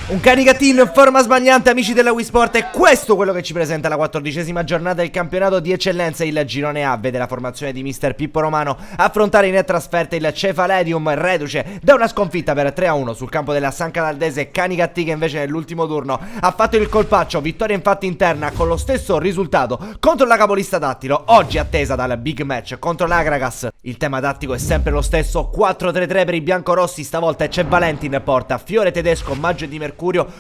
Un Canicattì in forma sbagliante, amici della Wii Sport, e questo è quello che ci presenta la 14ª giornata del campionato di eccellenza. Il girone A vede la formazione di mister Pippo Romano affrontare in trasferta il Cefaledium, reduce da una sconfitta per 3-1 sul campo della San Cataldese. Canicattì che invece nell'ultimo turno ha fatto il colpaccio, vittoria infatti interna con lo stesso risultato contro la capolista Dattilo, oggi attesa dal big match contro l'Agragas. Il tema tattico è sempre lo stesso, 4-3-3 per i biancorossi, stavolta c'è Valenti in porta, Fiore Tedesco, Maggio di Mercurio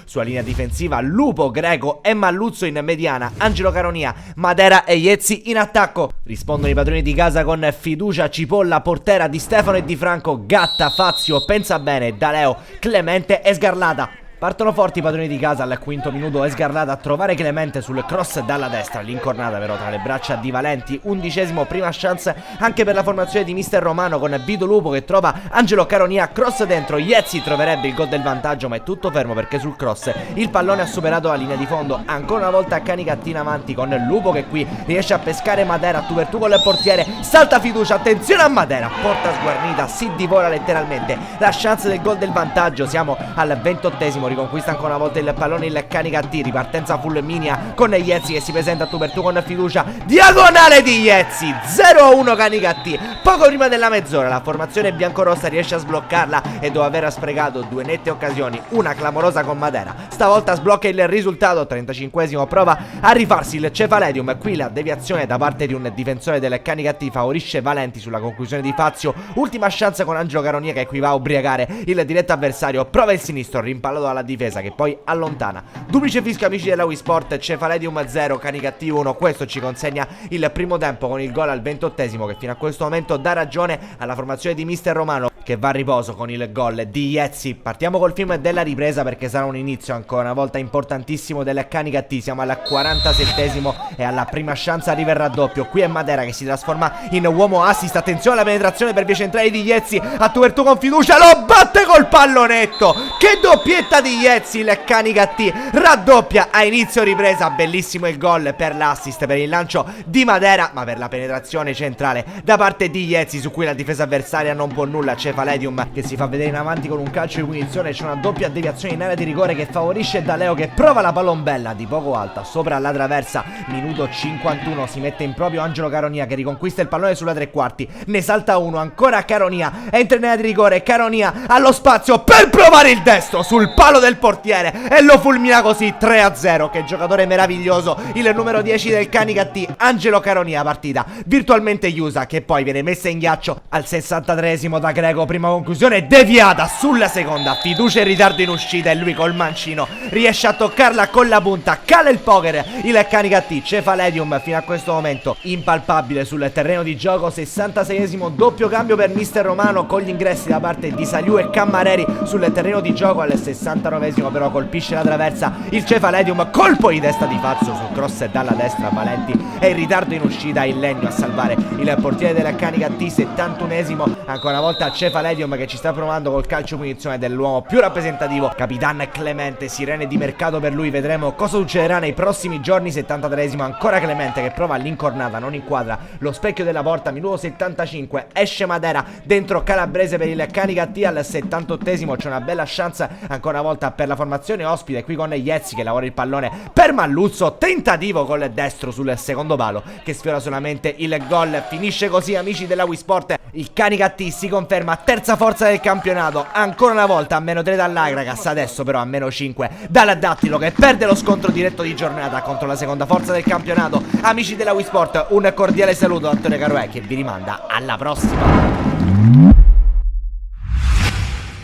sulla linea difensiva, Lupo, Greco e Malluzzo in mediana, Angelo Caronia, Madera e Iezzi in attacco. Rispondono i padroni di casa con Fiducia, Cipolla, Portera, Di Stefano e Di Franco, Gatta, Fazio, Pensabene, Daleo, Clemente e Sgarlata. Partono forti i padroni di casa al quinto minuto, Sgarlata a trovare Clemente sul cross dalla destra, l'incornata però tra le braccia di Valenti, 11esimo, prima chance anche per la formazione di mister Romano con Vito Lupo che trova Angelo Caronia, cross dentro, Iezzi troverebbe il gol del vantaggio ma è tutto fermo perché sul cross il pallone ha superato la linea di fondo. Ancora una volta Canicattì in avanti con Lupo che qui riesce a pescare Madera, tu per tu con il portiere, salta Fiducia, attenzione a Madera, porta sguarnita, si divora letteralmente la chance del gol del vantaggio. Siamo al 28esimo, riconquista ancora una volta il pallone il Canicattì, ripartenza fulminia con Iezzi che si presenta tu per tu con Fiducia, diagonale di Iezzi, 0-1 Canicattì. Poco prima della mezz'ora la formazione biancorossa riesce a sbloccarla e dopo aver sprecato due nette occasioni, una clamorosa con Madera, stavolta sblocca il risultato. 35esimo, prova a rifarsi il Cefaledium, qui la deviazione da parte di un difensore del Canicattì favorisce Valenti sulla conclusione di Fazio, ultima chance con Angelo Caronia che qui va a ubriacare il diretto avversario, prova il sinistro, rimpallato alla difesa che poi allontana. Duplice fischio amici della Wii Sport, Cefaledium 0, Canicattì 1, questo ci consegna il primo tempo con il gol al 28esimo che fino a questo momento dà ragione alla formazione di mister Romano che va a riposo con il gol di Iezzi. Partiamo col film della ripresa perché sarà un inizio ancora una volta importantissimo del Canicattì, siamo al 47esimo e alla prima chance arriva il raddoppio, qui è Madera che si trasforma in uomo assist, attenzione alla penetrazione per via centrale di Iezzi, a tu per tu con Fiducia, lo batte col pallonetto, che doppietta di Iezzi, il Canicattì raddoppia a inizio ripresa, bellissimo il gol per l'assist, per il lancio di Madera ma per la penetrazione centrale da parte di Iezzi su cui la difesa avversaria non può nulla. Cefaledium che si fa vedere in avanti con un calcio di punizione, c'è una doppia deviazione in area di rigore che favorisce Daleo che prova la palombella di poco alta sopra la traversa. Minuto 51, si mette in proprio Angelo Caronia che riconquista il pallone sulla tre quarti, ne salta uno, ancora Caronia, entra in area di rigore, Caronia allo spazio per provare il destro sul palo del portiere e lo fulmina così, 3-0. Che giocatore meraviglioso il numero 10 del Canicattì, Angelo Caronia, partita virtualmente chiusa che poi viene messa in ghiaccio al 63esimo da Greco, prima conclusione deviata sulla seconda, Fiducia in ritardo in uscita e lui col mancino riesce a toccarla con la punta, cala il poker il Canicattì. Cefaledium fino a questo momento impalpabile sul terreno di gioco, 66esimo, doppio cambio per mister Romano con gli ingressi da parte di Saliu e Cammareri sul terreno di gioco. Al 69esimo però colpisce la traversa il Cefaledium, colpo di testa di Fazio sul cross dalla destra, Valenti e in ritardo in uscita il Legno a salvare il portiere del Canicattì. 71esimo, ancora una volta Cefaledium che ci sta provando col calcio punizione dell'uomo più rappresentativo, Capitan Clemente, sirene di mercato per lui, vedremo cosa succederà nei prossimi giorni. 73esimo, ancora Clemente che prova l'incornata, non inquadra lo specchio della porta. Minuto 75, esce Madera dentro Calabrese per il Canicattì. Al 78esimo c'è una bella chance ancora una volta per la formazione ospite qui con Iezzi che lavora il pallone per Malluzzo, tentativo col destro sul secondo palo che sfiora solamente il gol. Finisce così amici della Wii Sport, il Canicattì si conferma terza forza del campionato, ancora una volta a -3 dall'Agragas, adesso però a -5 dal Dattilo che perde lo scontro diretto di giornata contro la seconda forza del campionato. Amici della Wii Sport, un cordiale saluto da Antonio Caroè che vi rimanda alla prossima.